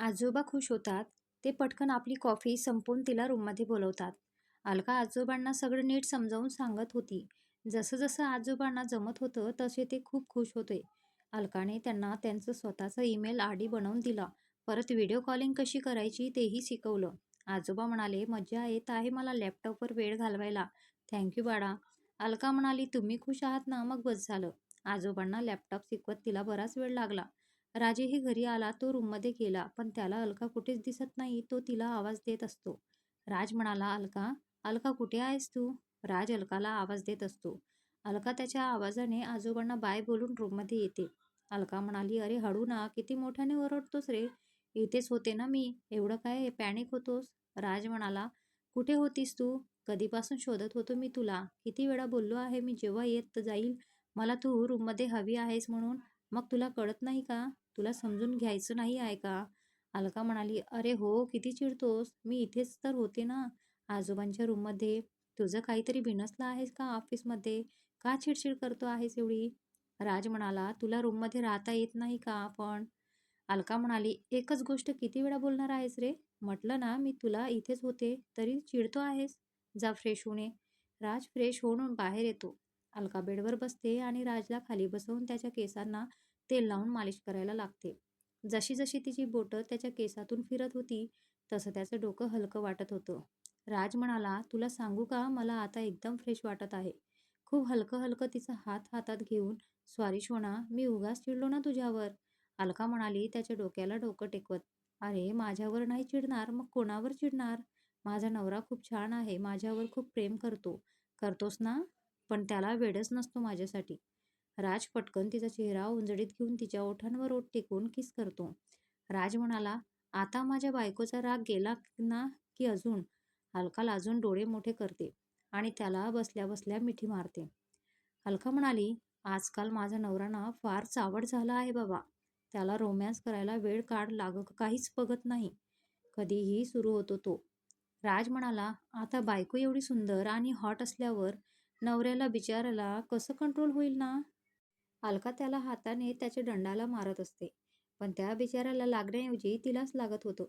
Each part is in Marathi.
आजोबा खुश होतात. ते पटकन आपली कॉफी संपवून तिला रूममध्ये बोलवतात. अलका आजोबांना सगळं नीट समजावून सांगत होती. जसं जसं आजोबांना जमत होतं तसे ते खूप खुश होते. अलकाने त्यांना त्यांचं स्वतःचा ईमेल आयडी बनवून दिला. परत व्हिडिओ कॉलिंग कशी करायची तेही शिकवलं. आजोबा म्हणाले, मज्जा येत आहे मला लॅपटॉपवर वेळ घालवायला. थँक्यू बाळा. अलका म्हणाली, तुम्ही खुश आहात ना, मग बस झालं. आजोबांना लॅपटॉप शिकवत तिला बराच वेळ लागला. राजेही घरी आला. तो रूममध्ये गेला, पण त्याला अलका कुठेच दिसत नाही. तो तिला आवाज देत असतो. राज म्हणाला, अलका, अलका कुठे आहेस तू? राज अलकाला आवाज देत असतो. अलका त्याच्या आवाजाने आजोबांना बाय बोलून रूममध्ये येते. अलका म्हणाली, अरे हळू ना, किती मोठ्याने ओरडतोस रे. इथेच होते ना मी, एवढं काय पॅनिक होतोस? राज म्हणाला, कुठे होतीस तू? कधीपासून शोधत होतो मी तुला. किती वेळा बोललो आहे मी जेव्हा येत जाईल मला तू रूममध्ये हवी आहेस म्हणून. मग तुला कळत नाही का? तुला समजून घ्यायचं नाही आहे का? अलका म्हणाली, अरे हो, किती चिडतोस? मी इथेच तर होते ना, आजोबांच्या रूममध्ये. तुझं काहीतरी बिनसलं आहेस का ऑफिसमध्ये? का चिडचिड करतो आहेस एवढी? राज म्हणाला, तुला रूममध्ये राहता येत नाही का पण? अलका म्हणाली, एकच गोष्ट किती वेळा बोलणार आहेस रे? म्हटलं ना मी तुला इथेच होते, तरी चिडतो आहेस. जा फ्रेश होऊन ये. राज फ्रेश होऊन बाहेर येतो. अलका बेडवर बसते आणि राजला खाली बसवून त्याच्या केसांना तेल लावून मालिश करायला लागते. जशी जशी तिची बोटं त्याच्या केसातून फिरत होती, तसं त्याचं डोकं हलकं वाटत होतं. राज म्हणाला, तुला सांगू का, मला आता एकदम फ्रेश वाटत आहे. खूप हलकं हलकं तिचा हात हातात घेऊन, सॉरी शोना, मी उगाच चिडलो ना तुझ्यावर. अलका म्हणाली त्याच्या डोक्याला डोकं टेकवत. अरे माझ्यावर नाही चिडणार, मग कोणावर चिडणार? माझा नवरा खूप छान आहे, माझ्यावर खूप प्रेम करतो. करतोस ना? पण त्याला वेडच नसतो माझ्यासाठी. राज पटकन तिचा चेहरा उंजळीत घेऊन तिच्या ओठांवर ओठ टेकून किस करतो. राज म्हणाला, आता माझ्या बायकोचा राग गेला ना की अजून? अलका लाजून डोळे मोठे करते आणि त्याला बसल्या बसल्या मिठी मारते. अलका म्हणाली, आजकाल माझा नवरा ना फार चावट झाला आहे बाबा. त्याला रोमॅन्स करायला वेळ काढ काहीच बघत नाही. कधीही सुरू होतो तो. राज म्हणाला, आता बायको एवढी सुंदर आणि हॉट असल्यावर नवऱ्याला बिचाराला कसं कंट्रोल होईल ना? अलका त्याला हाताने त्याच्या दंडाला मारत असते. पण त्या बिचाऱ्याला लागण्याऐवजी तिलाच लागत होतं.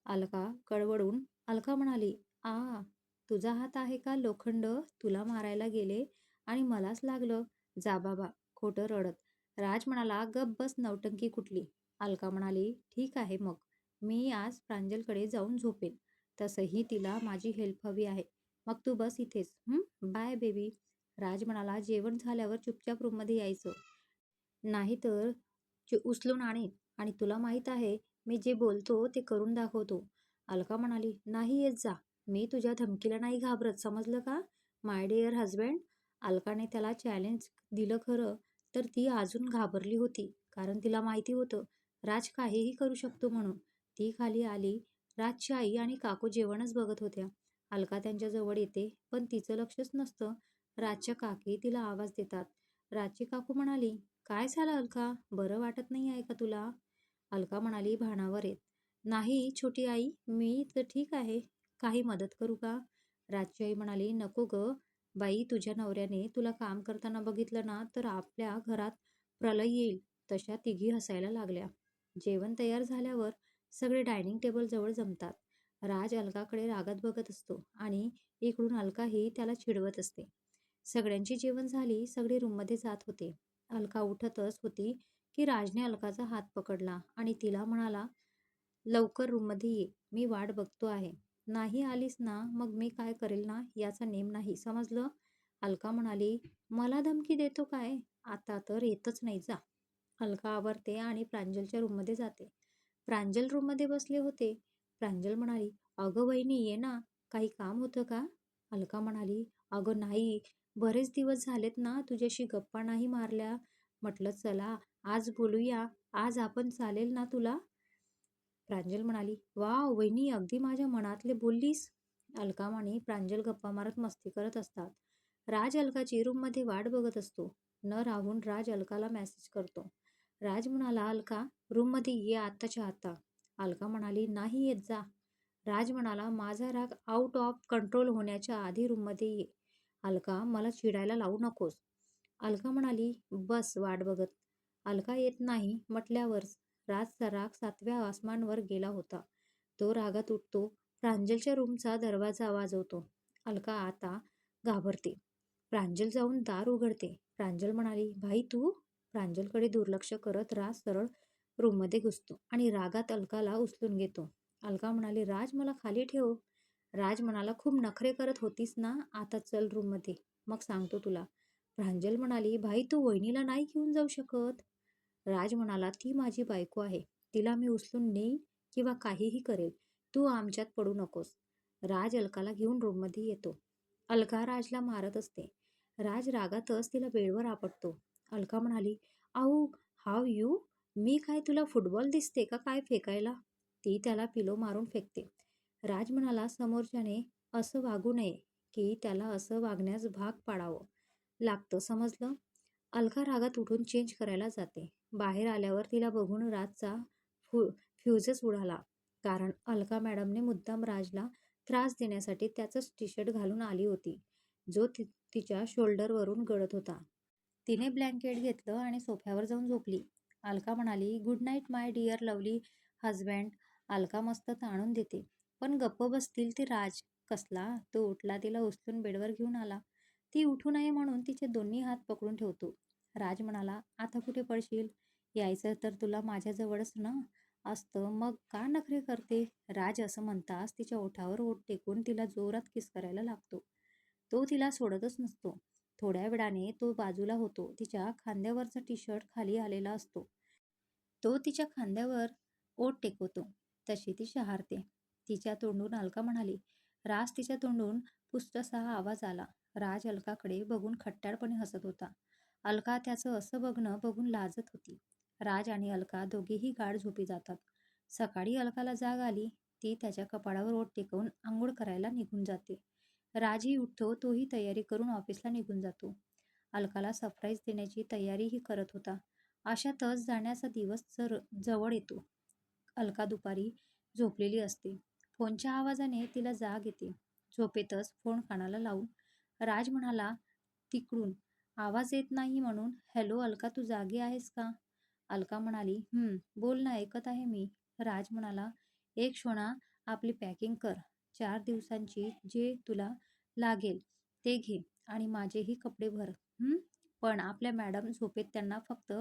अलका कळवळून अलका म्हणाली, आ, तुझा हात आहे का लोखंड? तुला मारायला गेले आणि मलाच लागलं. जा बाबा, खोटं रडत. राज म्हणाला, गप बस नौटंकी कुठली. अलका म्हणाली, ठीक आहे मग. मी आज प्रांजलकडे जाऊन झोपेन. तसंही तिला माझी हेल्प हवी आहे. मग तू बस इथेच. Bye baby. राज म्हणाला, जेवण झाल्यावर चुपचाप रूममध्ये यायचं. नाहीतर उचलून आणीन आणि तुला माहीत आहे, मी जे बोलतो ते करून दाखवतो. अलका म्हणाली, नाही येत जा. मी तुझ्या धमकीला नाही घाबरत, समजलं का? My dear husband. अलकाने त्याला चॅलेंज दिलं खरं, तर ती अजून घाबरली होती. कारण तिला माहिती होतं, राज काहीही करू शकतो म्हणून. ती खाली आली. राजची आई आणि काकू जेवणच बघत होत्या. अलका त्यांच्या जवळ येते, पण तिचं लक्षच नसतं. राजच्या काकी तिला आवाज देतात. राजची काकू म्हणाली, काय झालं अलका? बरं वाटत नाही आहे का तुला? अलका म्हणाली भानावर येत. नाही छोटी आई, मी तर ठीक आहे. काही मदत करू का? राजची आई म्हणाली, नको ग बाई, तुझ्या नवऱ्याने तुला काम करताना बघितलं ना तर आपल्या घरात प्रलय येईल. तशा तिघी हसायला लागल्या. जेवण तयार झाल्यावर सगळे डायनिंग टेबल जवळ जमतात. राज अलकाकडे रागात बघत असतो आणि इकडून अलकाही त्याला चिडवत असते. सगळ्यांची जेवण झाली, सगळे रूममध्ये जात होते. अलका उठतच होती की राजने अलकाचा हात पकडला आणि तिला म्हणाला, लवकर रूममध्ये ये, मी वाट बघतो आहे. नाही आलीस ना मग मी काय करेल ना याचा नेम नाही, समजलं? अलका म्हणाली, मला धमकी देतो काय? आता तर येतच नाही, जा. अलका आवरते आणि प्रांजलच्या रूममध्ये जाते. प्रांजल रूममध्ये बसले होते. प्रांजल म्हणाली, अगं वहिनी ये ना, काही काम होतं का? अलका म्हणाली, अगं नाही, बरेच दिवस झालेत ना तुझ्याशी गप्पा नाही मारल्या. म्हटलं चला आज बोलूया. आज आपण चालेल ना तुला? प्रांजल म्हणाली, वाव वहिनी, अगदी माझ्या मनातले बोललीस. अलका आणि प्रांजल गप्पा मारत मस्ती करत असतात. राज अलकाची रूममध्ये वाट बघत असतो. न राहून राज अलकाला मेसेज करतो. राज म्हणाला, अलका रूममध्ये ये आत्ताच्या आता. अलका म्हणाली, नाही येत, जा. राज म्हणाला, माझा राग आउट ऑफ कंट्रोल होण्याच्या आधी रूममध्ये ये. अलका, मला चिडायला लावू नकोस. अलका म्हणाली, बस वाट बघत. अलका येत नाही म्हटल्यावर राजचा राग 7व्या आसमानावर गेला होता. तो रागात उठतो. प्रांजलच्या रूमचा दरवाजा वाजवतो. अलका आता घाबरते. प्रांजल जाऊन दार उघडते. प्रांजल म्हणाली, "भाई तू?" प्रांजलकडे दुर्लक्ष करत राज सरळ रूममध्ये घुसतो आणि रागात अलकाला उचलून घेतो. अलका म्हणाली, "राज मला खाली ठेव." राज म्हणाला, "खूप नखरे करत होतीस ना, आता चल रूममध्ये, मग सांगतो तुला." प्रांजल म्हणाली, "भाई तू वहिनीला नाही घेऊन जाऊ शकत." राज म्हणाला, "ती माझी बायको आहे. तिला मी उचलून नेईन किंवा काहीही करेल. तू आमच्यात पडू नकोस." राज अलकाला घेऊन रूममध्ये येतो. अलका राजला मारत असते. राज रागातच तिला बेडवर आपटतो. अलका म्हणाली, "आऊ, हाव यू? मी काय तुला फुटबॉल दिसते का काय फेकायला?" ती त्याला पिलो मारून फेकते. राज म्हणाला, "समोरच्याने असं वागू नये की त्याला असं वागण्यास भाग पाडावं लागतं, समजलं?" अलका रागात उठून चेंज करायला जाते. बाहेर आल्यावर तिला बघून राजचा फ्यूजच उडाला. कारण अलका मॅडमने मुद्दाम राजला त्रास देण्यासाठी त्याचंच टी-शर्ट घालून आली होती, जो तिच्या शोल्डरवरून गळत होता. तिने ब्लँकेट घेतलं आणि सोफ्यावर जाऊन झोपली. अलका म्हणाली, "good night my dear lovely husband." Alka मस्त ताणून देते. पण गप्प बसतील ते राज कसला? तो उठला, तिला उचलून बेडवर घेऊन आला. ती उठू नये म्हणून तिचे दोन्ही हात पकडून ठेवतो. राज म्हणाला, "आता कुठे पडशील? यायचं तर तुला माझ्याजवळच ना असतं, मग का नखरे करते?" राज असं म्हणताच तिच्या ओठावर ओठ टेकून तिला जोरात किस करायला लागतो. तो तिला सोडतच नसतो. थोड्या वेळाने तो बाजूला होतो. तिच्या खांद्यावरचा टी-शर्ट खाली आलेला असतो. तो तिच्या खांद्यावर ओठ टेकवतो. तशी ती शहारते. तिच्या तोंडून अलका म्हणाली. राज तिच्या तोंडून पुसटसा आवाज आला. राज अलकाकडे बघून खट्ट्याळपणे हसत होता. अलका त्याचं असं बघणं बघून लाजत होती. राज आणि अलका दोघेही गाढ झोपी जातात. सकाळी अलकाला जाग आली. ती त्याच्या कपाळावर ओठ टेकवून आंघोळ करायला निघून जाते. राजही उठतो. तोही तयारी करून ऑफिसला निघून जातो. अलकाला सरप्राईज देण्याची तयारीही करत होता. अशातच जाण्याचा दिवस जवळ येतो. अलका दुपारी झोपलेली असते. फोनच्या आवाजाने तिला जाग येते. झोपेतच फोन कानाला लावून राज म्हणाला, तिकडून आवाज येत नाही म्हणून, "हॅलो अलका, तू जागी आहेस का?" अलका म्हणाली, बोल ना, ऐकत आहे मी." राज म्हणाला, "एक शोना, आपली पॅकिंग कर. 4 दिवसांची जे तुला लागेल ते घे आणि माझेही कपडे भर. पण आपल्या मॅडम झोपेत त्यांना फक्त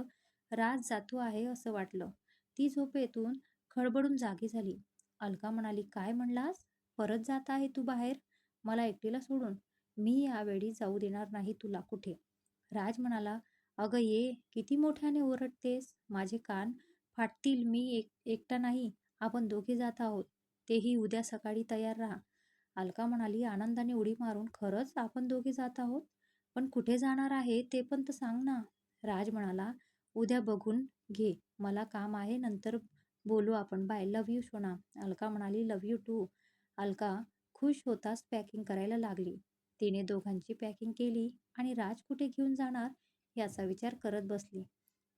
राज जातो आहे असं वाटलं. ती झोपेतून खडबडून जागी झाली. अलका म्हणाली, "काय म्हणलास? परत जात आहे तू बाहेर? मला एकटीला सोडून? मी यावेळी जाऊ देणार नाही तुला कुठे." राज म्हणाला, "अगं ये, किती मोठ्याने ओरडतेस? माझे कान फाटतील. मी एकटा नाही, आपण दोघे जात आहोत. तेही उद्या सकाळी. तयार राहा." अलका म्हणाली आनंदाने उडी मारून, "खरंच आपण दोघे जात आहोत? पण कुठे जाणार आहे ते पण तर सांग ना." राज म्हणाला, "उद्या बघून घे. मला काम आहे, नंतर बोलू आपण. बाय. लव्ह यू शोना." अलका म्हणाली, "लव्ह यू टू." अलका खुश होताच पॅकिंग करायला लागली. तिने दोघांची पॅकिंग केली आणि राज कुठे घेऊन जाणार याचा विचार करत बसली.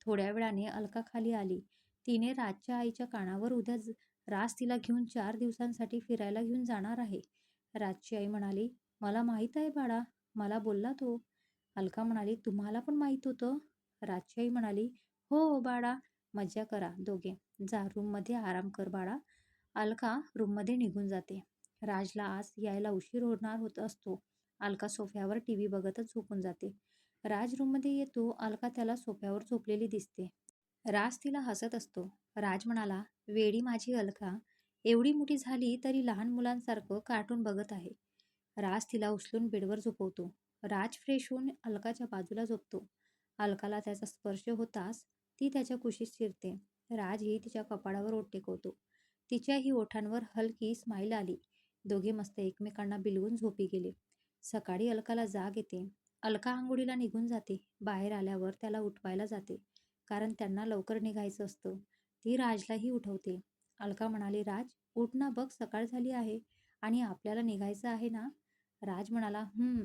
थोड्या वेळाने अलका खाली आली. तिने राजच्या आईच्या कानावर उद्या राज तिला घेऊन 4 दिवसांसाठी फिरायला घेऊन जाणार आहे. राजची आई म्हणाली, "मला माहीत आहे बाळा, मला बोलला तो." अलका म्हणाली, "तुम्हाला पण माहीत होतं?" राजची आई म्हणाली, "हो बाळा, मज्जा करा दोघे. जा रूममध्ये आराम कर बाळा." अलका रूममध्ये निघून जाते. राजला आज यायला उशीर होणार होत असतो. अलका सोफ्यावर टीव्ही बघतच झोपून जाते. राज रूममध्ये येतो. अलका त्याला सोफ्यावर झोपलेली दिसते. राज तिला हसत असतो. राज म्हणाला, "वेडी माझी अलका, एवढी मोठी झाली तरी लहान मुलांसारखं कार्टून बघत आहे." राज तिला उचलून बेडवर झोपवतो. राज फ्रेश होऊन अलकाच्या बाजूला झोपतो. अलकाला त्याचा स्पर्श होताच ती त्याच्या कुशीत शिरते. राजही तिच्या कपाळावर ओठ टेकवतो. तिच्याही ओठांवर हलकी स्माईल आली. दोघे मस्त एकमेकांना बिलवून झोपी गेले. सकाळी अलकाला जाग येते. अलका आंघोळीला निघून जाते. बाहेर आल्यावर त्याला उठवायला जाते, कारण त्यांना लवकर निघायचं असतं. ती राजलाही उठवते. अलका म्हणाली, "राज, उठ ना, बघ सकाळ झाली आहे आणि आपल्याला निघायचं आहे ना?" राज म्हणाला,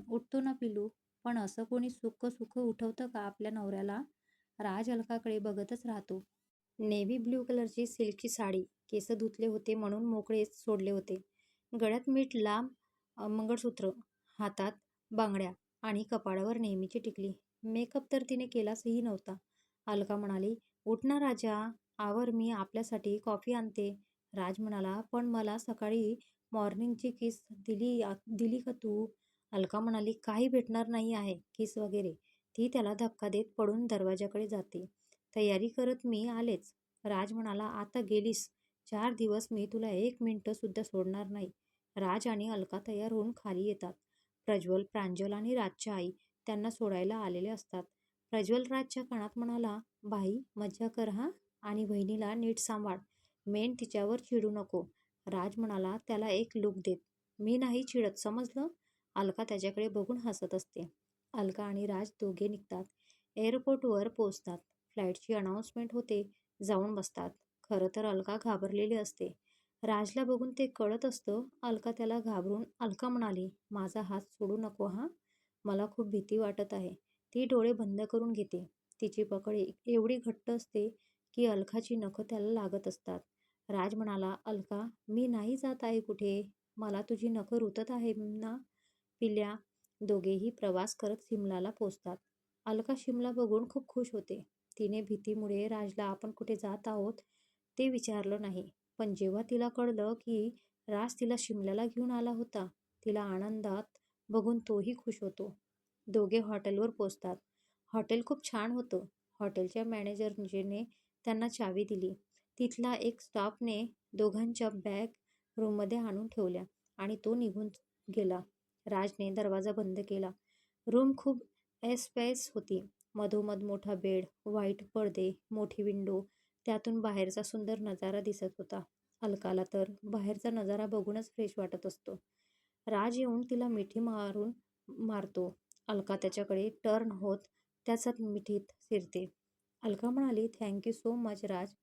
उठतो ना पिलू, पण असं कोणी सुख सुख उठवतं का आपल्या नवऱ्याला?" राज अलकाकडे बघतच राहतो. नेव्ही ब्ल्यू कलरची सिल्कची साडी, केस धुतले होते म्हणून मोकळेच सोडले होते. गळ्यात मीठ, लांब मंगळसूत्र, हातात बांगड्या आणि कपाळावर नेहमीची टिकली. मेकअप तर तिने केलाचही नव्हता. अलका म्हणाली, "उठ ना राजा, आवर, मी आपल्यासाठी कॉफी आणते. राज म्हणाला, पण मला सकाळी मॉर्निंगची किस दिली का तू? अलका म्हणाली, काही भेटणार नाही आहे किस वगैरे. ती त्याला धक्का देत पडून दरवाजाकडे जाते. तयारी करत मी आलेच. राज म्हणाला, आता गेलीस. 4 दिवस मी तुला 1 मिनिटं सुद्धा सोडणार नाही. राज आणि अलका तयार होऊन खाली येतात. प्रज्वल, प्रांजल आणि राजच्या आई त्यांना सोडायला आलेले असतात. प्रज्वल राजच्या कानात म्हणाला, भाई मज्जा कर हा, आणि बहिणीला नीट सांभाळ. मेन तिच्यावर चिडू नको. राज म्हणाला त्याला एक लुक देत, मी नाही चिडत समजलं. अलका त्याच्याकडे बघून हसत असते. अलका आणि राज दोघे निघतात. एअरपोर्टवर पोहोचतात. फ्लाईटची अनाउन्समेंट होते. जाऊन बसतात. खरं तर अलका घाबरलेली असते. राजला बघून ते कळत असतं. अलका त्याला घाबरून अलका म्हणाली, माझा हात सोडू नको हा, मला खूप भीती वाटत आहे. ती डोळे बंद करून घेते. तिची पकड एवढी घट्ट असते की अलकाची नखं त्याला लागत असतात. राज म्हणाला, अलका मी नाही जात आहे कुठे, मला तुझी नखं रुतत आहे ना पिल्या. दोघेही प्रवास करत शिमलाला पोचतात. अलका शिमला बघून खूप खुश होते. तिने भीतीमुळे राजला आपण कुठे जात आहोत ते विचारलं नाही. पण जेव्हा तिला कळलं की राज तिला शिमल्याला घेऊन आला होता, तिला आनंदात बघून तोही खुश होतो. दोघे हॉटेलवर पोचतात. हॉटेल खूप छान होतं. हॉटेलच्या मॅनेजरने त्यांना चावी दिली. तिथला एक स्टाफने दोघांच्या बॅग रूममध्ये आणून ठेवल्या आणि तो निघून गेला. राजने दरवाजा बंद केला. रूम खूप ऐसपैस होती. मधोमध मोठा बेड, व्हाईट पडदे, मोठी विंडो, त्यातून बाहेरचा सुंदर नजारा दिसत होता. अलकाला तर बाहेरचा नजारा बघूनच फ्रेश वाटत असतो. राज येऊन तिला मिठी मारतो. अलका त्याच्याकडे टर्न होत त्याचा मिठीत शिरते. अलका म्हणाली, थँक सो मच राज,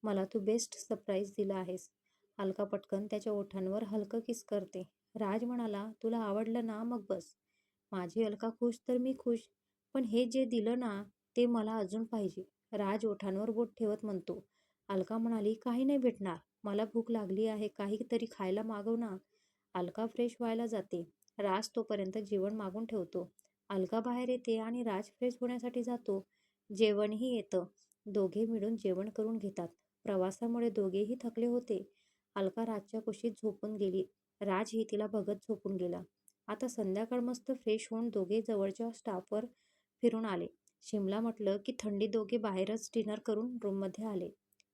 मला तू बेस्ट सरप्राईज दिला आहेस. अलका पटकन त्याच्या ओठांवर हलकं किस करते. राज म्हणाला, तुला आवडलं ना, मग बस. माझी अलका खुश तर मी खुश, पण हे जे दिलं ना ते मला अजून पाहिजे. राज ओठांवर बोट ठेवत म्हणतो. अलका म्हणाली, काही नाही भेटणार, मला भूक लागली आहे, काहीतरी खायला मागव ना. अलका फ्रेश व्हायला जाते. राज तोपर्यंत जेवण मागून ठेवतो. अलका बाहेर येते आणि राज फ्रेश होण्यासाठी जातो. जेवणही येतं. दोघे मिळून जेवण करून घेतात. प्रवासामुळे दोघेही थकले होते. अलका राजच्या कुशीत झोपून गेली. राजही तिला बघत झोपून गेला. आता संध्याकाळ. मस्त फ्रेश होऊन दोघे जवळच्या स्टॉपवर फिरून आले. शिमला म्हटलं की थंडी. दोघे बाहेरच डिनर करून रूममध्ये आले.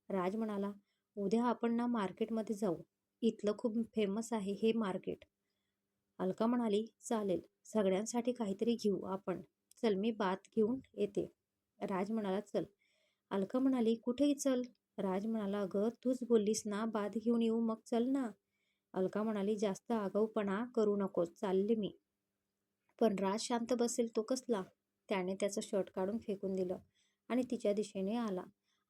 राज म्हणाला, उद्या आपण ना मार्केटमध्ये जाऊ, इथलं खूप फेमस आहे हे मार्केट. अलका म्हणाली, चालेल, सगळ्यांसाठी काहीतरी घेऊ आपण. चल मी बात घेऊन येते. राज म्हणाला, चल. अलका म्हणाली, कुठेही चल. राज म्हणाला, अगं तूच बोललीस ना बात घेऊन येऊ, मग चल ना. अलका म्हणाली, जास्त आगाऊपणा करू नकोस, चालले मी. पण राज शांत बसेल तो कसला. त्याने त्याचं शर्ट काढून फेकून दिलं आणि तिच्या दिशेने आला.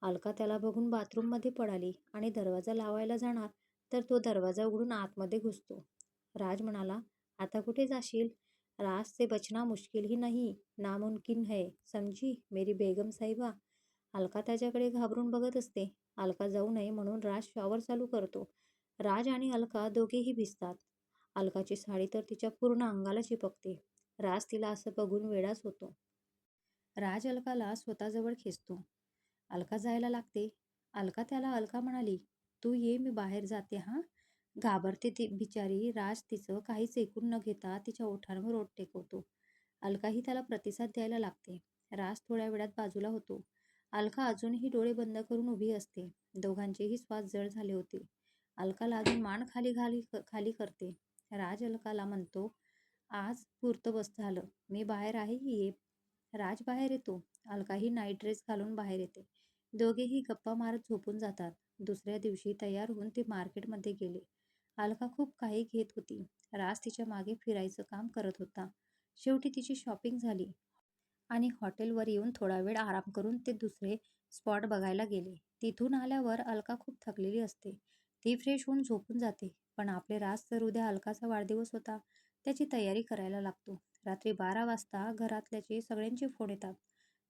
अलका त्याला बघून बाथरूममध्ये पळाली आणि दरवाजा लावायला जाणार तर तो दरवाजा उघडून आतमध्ये घुसतो. राज म्हणाला, आता कुठे जाशील? राज से बचना मुश्किल ही नहीं, नामुमकिन है, समझी मेरी बेगम साहिबा. अलका त्याच्याकडे घाबरून बघत असते. अलका जाऊ नये म्हणून राज शॉवर चालू करतो. राज आणि अलका दोघेही भिजतात. अलकाची साडी तर तिच्या पूर्ण अंगाला चिपकते. राज तिला असं बघून वेडाच होतो. राज अलकाला स्वतःजवळ खेचतो. अलका जायला लागते. अलका म्हणाली, तू ये, मी बाहेर जाते हा. घाबरते ती बिचारी. राज तिचं काहीच ऐकून न घेता तिच्या ओठांवर ओठ टेकवतो. अलकाही त्याला प्रतिसाद द्यायला लागते. राज थोड्या वेळात बाजूला होतो. अलका अजूनही डोळे बंद करून उभी असते. दोघांचेही श्वास जड झाले होते. अलकाला अजून मान खाली करते. राज अलकाला म्हणतो, आज पुरतं बस झालं, मी बाहेर आहे, ये. राज बाहेर येतो. अलकाही नाईट ड्रेस घालून बाहेर येते. दोघेही गप्पा मारत झोपून जातात. दुसऱ्या दिवशी तयार होऊन ते मार्केटमध्ये गेले. अलका खूप काही घेत होती. राज तिच्या मागे फिरायचं काम करत होता. शेवटी तिची शॉपिंग झाली आणि हॉटेलवर येऊन थोडा वेळ आराम करून ते दुसरे स्पॉट बघायला गेले. तिथून आल्यावर अलका खूप थकलेली असते. ती फ्रेश होऊन झोपून जाते. पण आपले राज तर उद्या अलकाचा वाढदिवस होता, त्याची तयारी करायला लागतो. रात्री 12 वाजता घरातल्याचे सगळ्यांचे फोन येतात.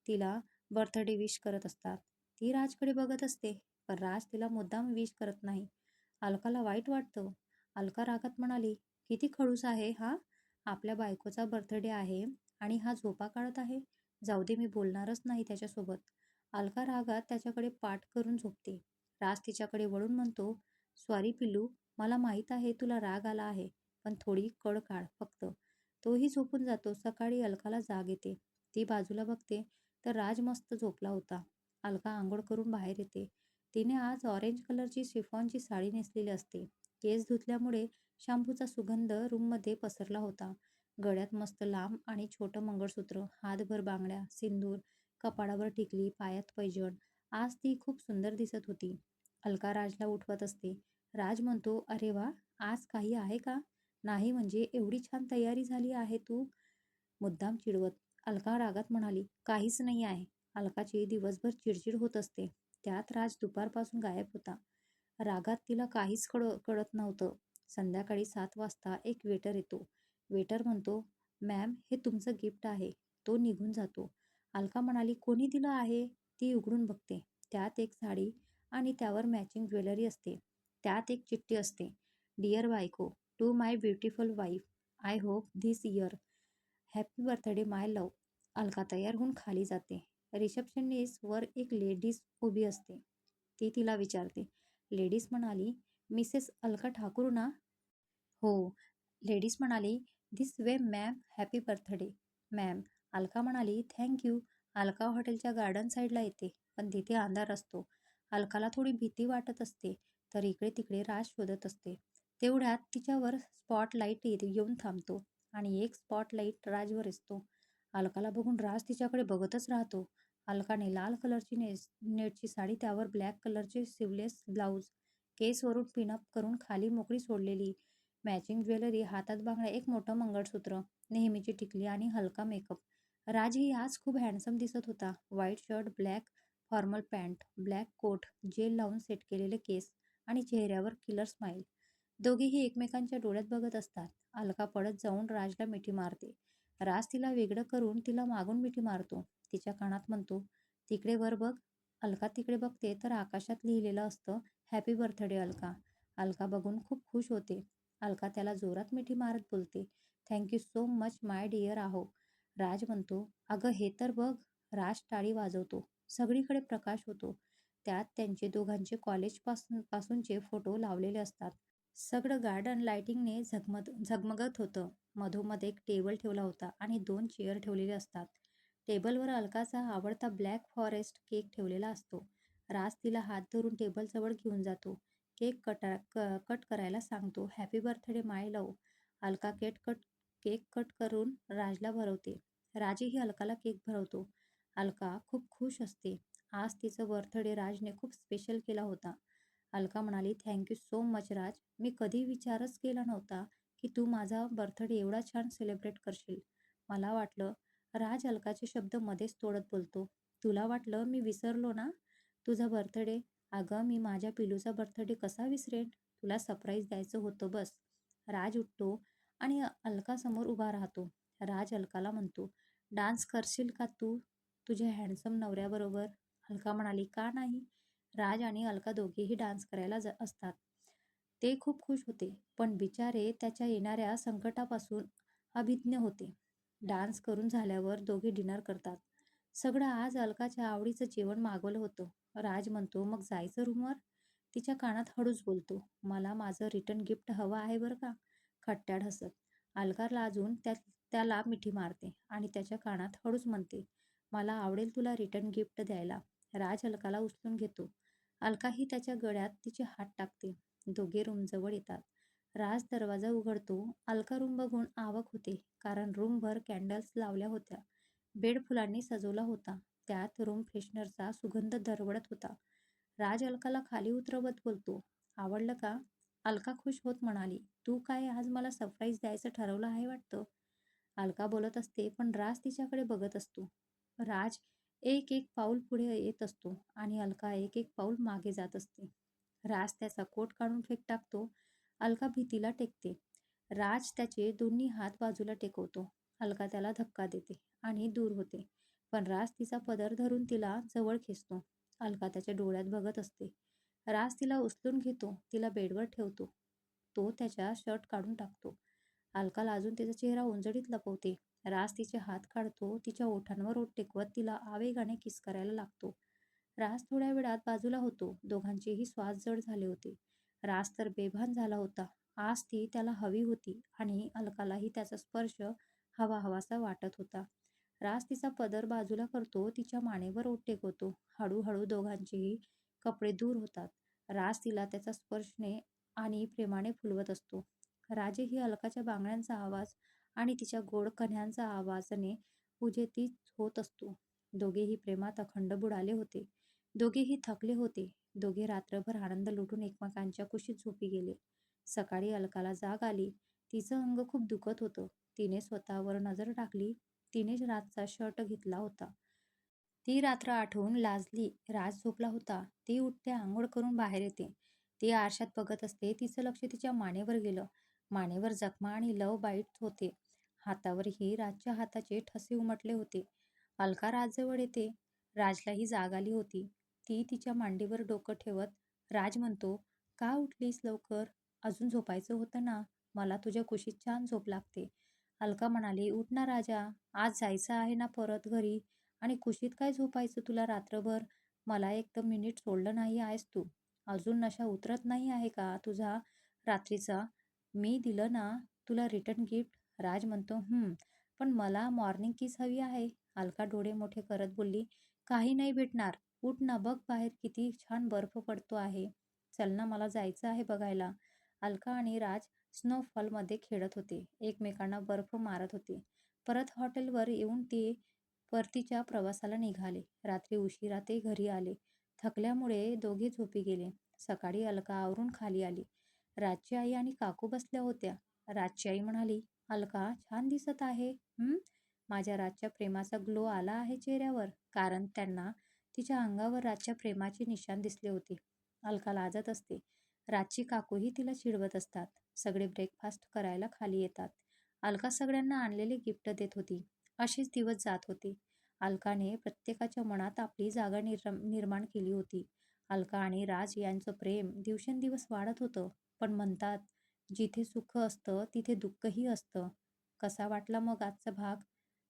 तिला बर्थडे विश करत असतात. ती राजकडे बघत असते, पण राज तिला मुद्दाम विश करत नाही. अलकाला वाईट वाटतं. अलका रागात म्हणाली, किती खडूस आहे हा, आपल्या बायकोचा बर्थडे आहे आणि हा झोपा काढत आहे. जाऊ दे, मी बोलणारच नाही त्याच्यासोबत. अलका रागात त्याच्याकडे पाठ करून झोपते. राज तिच्याकडे वळून म्हणतो, "सॉरी पिल्लू, मला माहीत आहे तुला राग आला आहे, पण थोडी कळ काढ फक्त." तोही झोपून जातो. सकाळी अलकाला जाग येते. ती बाजूला बघते तर राज मस्त झोपला होता. अलका अंघोळ करून बाहेर येते. तिने आज ऑरेंज कलरची शिफॉनची साडी नेसलेली असते. केस धुतल्यामुळे शॅम्पूचा सुगंध रूममध्ये पसरला होता. गळ्यात मस्त लांब आणि छोटं मंगळसूत्र, हातभर बांगड्या, सिंदूर, कपाळावर टिकली, पायात पैंजण. आज ती खूप सुंदर दिसत होती. अलका राजला उठवत असते. राज म्हणतो, "अरे वा, आज काही आहे का?" "नाही म्हणजे एवढी छान तयारी झाली आहे तू?" मुद्दाम चिडवत. अलका रागात म्हणाली, "काहीच नाही आहे." अलकाची दिवसभर चिडचिड होत असते. त्यात राज दुपारपासून गायब होता. रागात तिला काहीच कळत नव्हतं. संध्याकाळी 7 वाजता एक वेटर येतो. वेटर म्हणतो, "मॅम, हे तुमचं गिफ्ट आहे." तो निघून जातो. अलका म्हणाली, "कोणी दिलं आहे?" ती उघडून बघते. त्यात एक साडी आणि त्यावर मॅचिंग ज्वेलरी असते. त्यात एक चिठ्ठी असते. "डिअर बायको, to my beautiful wife, I hope this year happy birthday my love." Alka तयार होऊन खाली जाते. रिसेप्शनिस्ट वर एक लेडीज उभी असते. ती तिला विचारते. लेडीज म्हणाली, "मिसेस अलका ठाकूर ना?" "हो." लेडीज म्हणाली, "this way ma'am, happy birthday." "Ma'am." Alka म्हणाली, "थँक यू." अलका हॉटेलच्या गार्डन साईडला येते, पण तिथे अंधार असतो. अलकाला थोडी भीती वाटत असते, तर इकडे तिकडे राज शोधत असते. तेवढ्यात तिच्यावर स्पॉटलाईट येऊन थांबतो आणि एक स्पॉटलाईट राजवर असतो. अलकाला बघून राज तिच्याकडे बघतच राहतो. अलकाने लाल कलरची नेटची साडी, त्यावर ब्लॅक कलरचे स्लीवलेस ब्लाऊज, केसवरून पिनअप करून खाली मोकळी सोडलेली मॅचिंग ज्वेलरी, हातात बांगड्या, एक मोठं मंगळसूत्र, नेहमीची टिकली आणि हलका मेकअप. राजही आज खूप हँडसम दिसत होता. White shirt, black formal pant, black coat, gel लावून सेट केलेले केस आणि चेहऱ्यावर किलर स्माईल. दोघेही एकमेकांच्या डोळ्यात बघत असतात. अलका पळत जाऊन राजला मिठी मारते. राज तिला वेगळं करून तिला मागून मिठी मारतो. तिच्या कानात म्हणतो, "तिकडे वर बघ." अलका तिकडे बघते तर आकाशात लिहिलेलं असतं, "हॅपी बर्थडे अलका." अलका बघून खूप खुश होते. अलका त्याला जोरात मिठी मारत बोलते, "thank you so much my dear आहो." राज म्हणतो, "अगं हे तर बघ." राज टाळी वाजवतो. सगळीकडे प्रकाश होतो. त्यात त्यांचे दोघांचे पासूनचे फोटो लावलेले असतात. सगळं गार्डन लाइटिंगने झगमगत होतं. मधोमध एक टेबल ठेवला होता आणि 2 चेअर ठेवलेले असतात. टेबलवर अलकाचा आवडता ब्लॅक फॉरेस्ट केक ठेवलेला असतो. राज तिला हात धरून टेबलजवळ घेऊन जातो. कट करायला सांगतो. "Happy birthday my love." Alka cake cut करून राजला भरवते. राजही अलकाला केक भरवतो. अलका खूप खुश असते. आज तिचं बर्थडे राजने खूप स्पेशल केला होता. अलका म्हणाली, "थँक यू सो मच राज. मी कधी विचारच केला नव्हता की तू माझा बर्थडे एवढा छान सेलिब्रेट करशील. मला वाटलं." राज अलकाचे शब्द मध्येच तोडत बोलतो, "तुला वाटलं मी विसरलो ना तुझा बर्थडे? अगं मी माझ्या पिलूचा बर्थडे कसा विसरेन? तुला सरप्राईज द्यायचं होतं बस." राज उठतो आणि अलकासमोर उभा राहतो. राज अलकाला म्हणतो, "डान्स करशील का तू तुझ्या हँडसम नवऱ्याबरोबर?" अलका म्हणाली, "का नाही?" राज आणि अलका दोघेही डान्स करायला असतात. ते खूप खुश होते, पण बिचारे त्याच्या येणाऱ्या संकटापासून अभिज्ञ होते. डान्स करून झाल्यावर दोघे डिनर करतात. सगळं आज अलकाच्या आवडीचं जेवण मागवलं होतं. राज म्हणतो, "मग जायचं रूमवर?" तिच्या कानात हळूच बोलतो, "मला माझं रिटर्न गिफ्ट हवं आहे बरं का." खट्ट्याळ हसत अलका लाजून त्याला मिठी मारते आणि त्याच्या कानात हळूच म्हणते, "मला आवडेल तुला रिटर्न गिफ्ट द्यायला." राज अलकाला उचलून घेतो. अलकाही त्याच्या गळ्यात तिचे हात टाकते. दोघे रूमजवळ येतात. राज दरवाजा उघडतो. अलका रूम बघून अवाक होते, कारण रूमभर कॅन्डल्स लावल्या होत्या. बेड फुलांनी सजवला होता. त्यात रूम फ्रेशनरचा सुगंध दरवळत होता. राज अलकाला खाली उतरवत बोलतो, "आवडलं का?" अलका खुश होत म्हणाली, "तू काय आज मला सरप्राईज द्यायचं ठरवलं आहे वाटतं." अलका बोलत असते, पण राज तिच्याकडे बघत असतो. राज एक एक पाऊल पुढे येत असतो आणि अलका एक एक पाऊल मागे जात असते. राज त्याचा कोट काढून टाकतो. अलका भीतीला टेकते. राज त्याचे दोन्ही हात बाजूला टेकवतो. अलका त्याला धक्का देते आणि दूर होते. पण राज तिचा पदर धरून तिला जवळ खेचतो. अलका त्याच्या डोळ्यात बघत असते. राज तिला उचलून घेतो. तिला बेडवर ठेवतो. तो त्याच्या शर्ट काढून टाकतो. अलका लाजून तिचा चेहरा उंजळीत लपवते. राज तिचे हात काढतो. तिच्या ओठांवर ओठ टेकवत तिला आवेगाने किस करायला लागतो. राज थोड्या वेळात बाजूला होतो. दोघांचेही श्वास जड झाले होते. राज तर बेभान झाला होता. आज ती त्याला हवी होती आणि अलकालाही त्याचा स्पर्श हवा-हवासा वाटत होता. राज तिचा पदर बाजूला करतो, तिच्या मानेवर ओठ टेकवतो. हळूहळू दोघांचेही कपडे दूर होतात. राज तिला त्याच्या स्पर्शने आणि प्रेमाने फुलवत असतो. राजेही अलकाच्या बांगड्यांचा आवाज आणि तिच्या गोड कण्यांचा आवाजाने उजेतीत होत असतो. दोघेही प्रेमात अखंड बुडाले होते. दोघेही थकले होते. दोघे रात्रभर आनंद लुटून एकमेकांच्या कुशीत झोपी गेले. सकाळी अलकाला जाग आली. तिचं अंग खूप दुखत होतं. तिने स्वतःवर नजर टाकली. तिने रातचा शर्ट घेतला होता. ती रात्र आठवून लाजली. राज झोपला होता. ती उठते, अंघोळ करून बाहेर येते. ती आरशात बघत असते. तिचं लक्ष तिच्या मानेवर गेलं. मानेवर जखमा आणि लव बाईट होते. हातावरही राजच्या हाताचे ठसे उमटले होते. अलका राजजवळ येते. राजलाही जाग आली होती. ती तिच्या मांडीवर डोकं ठेवत राज म्हणतो, "का उठलीस लवकर? अजून झोपायचं होतं ना? मला तुझ्या कुशीत छान झोप लागते." अलका म्हणाली, "उठ ना राजा. आज जायचं आहे ना परत घरी? आणि कुशीत काय झोपायचं तुला रात्रभर? मला एक तर मिनिट सोडलं नाही आहेस तू. अजून नशा उतरत नाही आहे का तुझा रात्रीचा? मी दिलं ना तुला रिटर्न गिफ्ट." राज म्हणतो, पण मला मॉर्निंग किस हवी आहे." अलका डोळे मोठे करत बोलली, "काही नाही भेटणार. उठ ना, बघ बाहेर किती छान बर्फ पडतो आहे. चल ना, मला जायचं आहे बघायला." अलका आणि राज स्नोफॉलमध्ये खेळत होते. एकमेकांना बर्फ मारत होते. परत हॉटेलवर येऊन ते परतीच्या प्रवासाला निघाले. रात्री उशिरा ते घरी आले. थकल्यामुळे दोघे झोपी गेले. सकाळी अलका आवरून खाली आली. राजची आई आणि काकू बसल्या होत्या. राजची आई म्हणाली, "अलका छान दिसत आहे. माझ्या राजच्या प्रेमाचा ग्लो आला आहे चेहऱ्यावर." कारण त्यांना तिच्या अंगावर राजच्या प्रेमाचे निशाण दिसले होते. अलका लाजत असते. राजची काकूही तिला चिडवत असतात. सगळे ब्रेकफास्ट करायला खाली येतात. अलका सगळ्यांना आणलेले गिफ्ट देत होती. असेच दिवस जात होते. अलकाने प्रत्येकाच्या मनात आपली जागा निर्माण केली होती. अलका आणि राज यांचं प्रेम दिवसेंदिवस वाढत होतं. पण म्हणतात, जिथे सुख असतं तिथे दुःखही असतं. कसा वाटला मग आजचा भाग?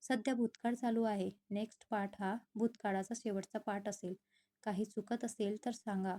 सध्या भूतकाळ चालू आहे. नेक्स्ट पार्ट हा भूतकाळाचा शेवटचा पार्ट असेल. काही चुकत असेल तर सांगा.